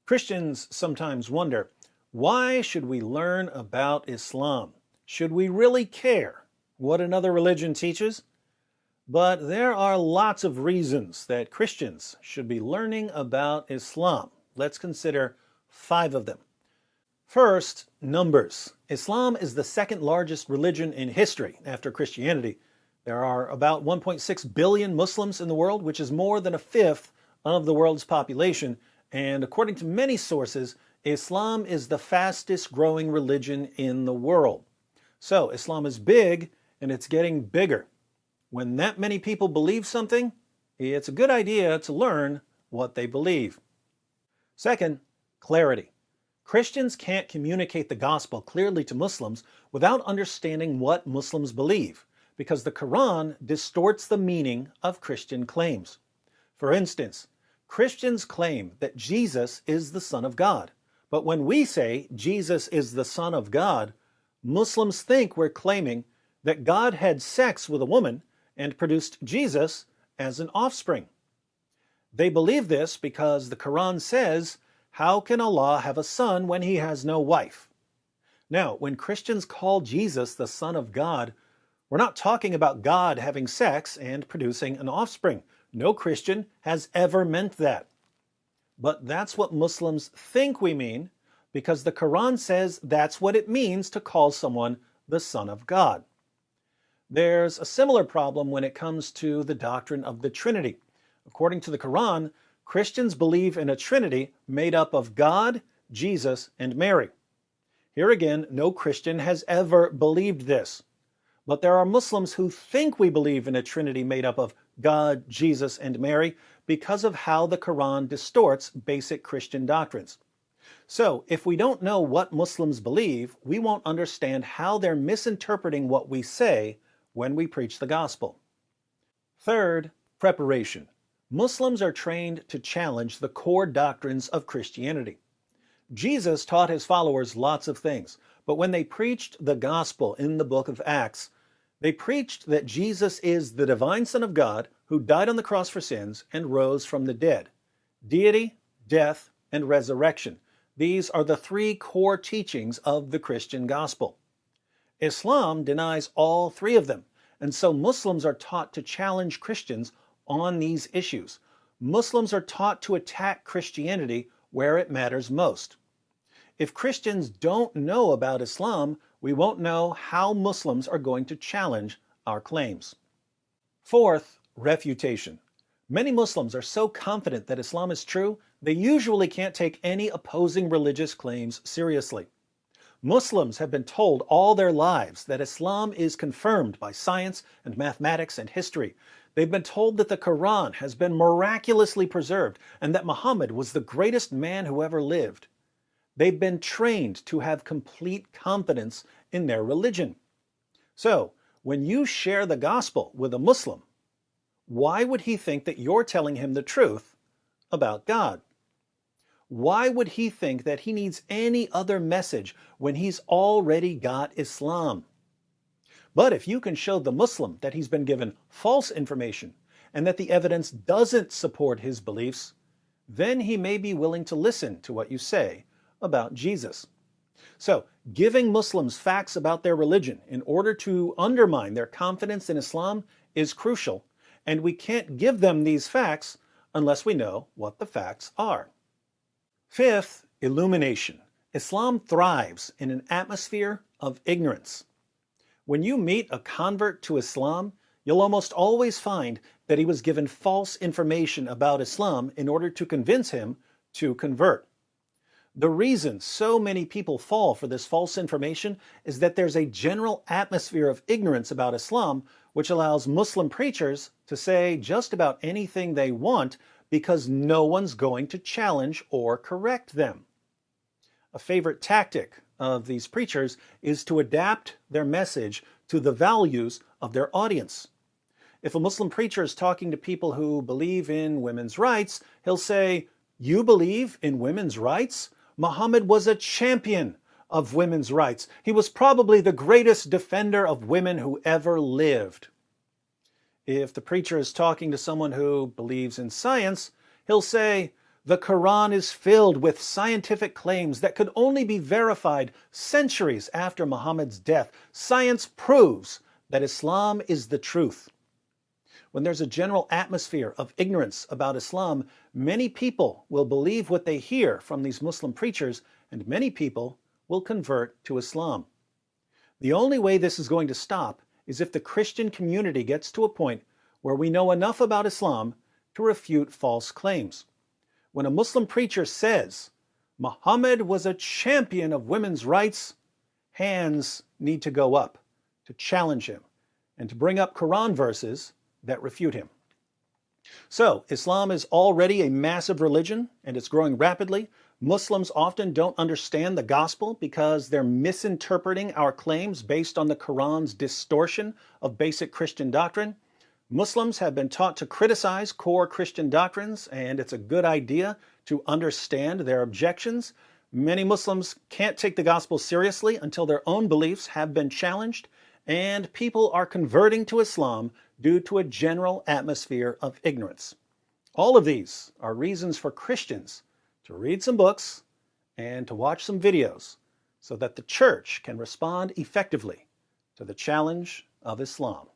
Christians sometimes wonder, why should we learn about Islam? Should we really care what another religion teaches? But there are lots of reasons that Christians should be learning about Islam. Let's consider 5 of them. First, numbers. Islam is the second largest religion in history after Christianity. There are about 1.6 billion Muslims in the world, which is more than a fifth of the world's population. And according to many sources, Islam is the fastest growing religion in the world. So Islam is big and it's getting bigger. When that many people believe something, it's a good idea to learn what they believe. Second, clarity. Christians can't communicate the gospel clearly to Muslims without understanding what Muslims believe, because the Quran distorts the meaning of Christian claims. For instance, Christians claim that Jesus is the Son of God. But when we say Jesus is the Son of God, Muslims think we're claiming that God had sex with a woman and produced Jesus as an offspring. They believe this because the Quran says, "How can Allah have a son when he has no wife?" Now, when Christians call Jesus the Son of God, we're not talking about God having sex and producing an offspring. No Christian has ever meant that. But that's what Muslims think we mean because the Quran says that's what it means to call someone the Son of God. There's a similar problem when it comes to the doctrine of the Trinity. According to the Quran, Christians believe in a Trinity made up of God, Jesus, and Mary. Here again, no Christian has ever believed this. But there are Muslims who think we believe in a Trinity made up of God, Jesus, and Mary because of how the Quran distorts basic Christian doctrines. So, if we don't know what Muslims believe, we won't understand how they're misinterpreting what we say when we preach the gospel. Third, preparation. Muslims are trained to challenge the core doctrines of Christianity. Jesus taught his followers lots of things, but when they preached the gospel in the book of Acts, they preached that Jesus is the divine Son of God who died on the cross for sins and rose from the dead. Deity, death, and resurrection. These are the 3 core teachings of the Christian gospel. Islam denies all 3 of them, and so Muslims are taught to challenge Christians on these issues. Muslims are taught to attack Christianity where it matters most. If Christians don't know about Islam, we won't know how Muslims are going to challenge our claims. Fourth, refutation. Many Muslims are so confident that Islam is true, they usually can't take any opposing religious claims seriously. Muslims have been told all their lives that Islam is confirmed by science and mathematics and history. They've been told that the Quran has been miraculously preserved and that Muhammad was the greatest man who ever lived. They've been trained to have complete confidence in their religion. So, when you share the gospel with a Muslim, why would he think that you're telling him the truth about God? Why would he think that he needs any other message when he's already got Islam? But if you can show the Muslim that he's been given false information and that the evidence doesn't support his beliefs, then he may be willing to listen to what you say about Jesus. So, giving Muslims facts about their religion in order to undermine their confidence in Islam is crucial, and we can't give them these facts unless we know what the facts are. Fifth, illumination. Islam thrives in an atmosphere of ignorance. When you meet a convert to Islam, you'll almost always find that he was given false information about Islam in order to convince him to convert. The reason so many people fall for this false information is that there's a general atmosphere of ignorance about Islam, which allows Muslim preachers to say just about anything they want because no one's going to challenge or correct them. A favorite tactic of these preachers is to adapt their message to the values of their audience. If a Muslim preacher is talking to people who believe in women's rights, he'll say, "You believe in women's rights? Muhammad was a champion of women's rights. He was probably the greatest defender of women who ever lived." If the preacher is talking to someone who believes in science, he'll say, The Quran is filled with scientific claims that could only be verified centuries after Muhammad's death. Science proves that Islam is the truth. When there's a general atmosphere of ignorance about Islam, many people will believe what they hear from these Muslim preachers, and many people will convert to Islam. The only way this is going to stop is if the Christian community gets to a point where we know enough about Islam to refute false claims. When a Muslim preacher says, Muhammad was a champion of women's rights, hands need to go up to challenge him and to bring up Quran verses that refute him. So, Islam is already a massive religion and it's growing rapidly. Muslims often don't understand the gospel because they're misinterpreting our claims based on the Quran's distortion of basic Christian doctrine. Muslims have been taught to criticize core Christian doctrines, and it's a good idea to understand their objections. Many Muslims can't take the gospel seriously until their own beliefs have been challenged, and people are converting to Islam due to a general atmosphere of ignorance. All of these are reasons for Christians to read some books and to watch some videos so that the church can respond effectively to the challenge of Islam.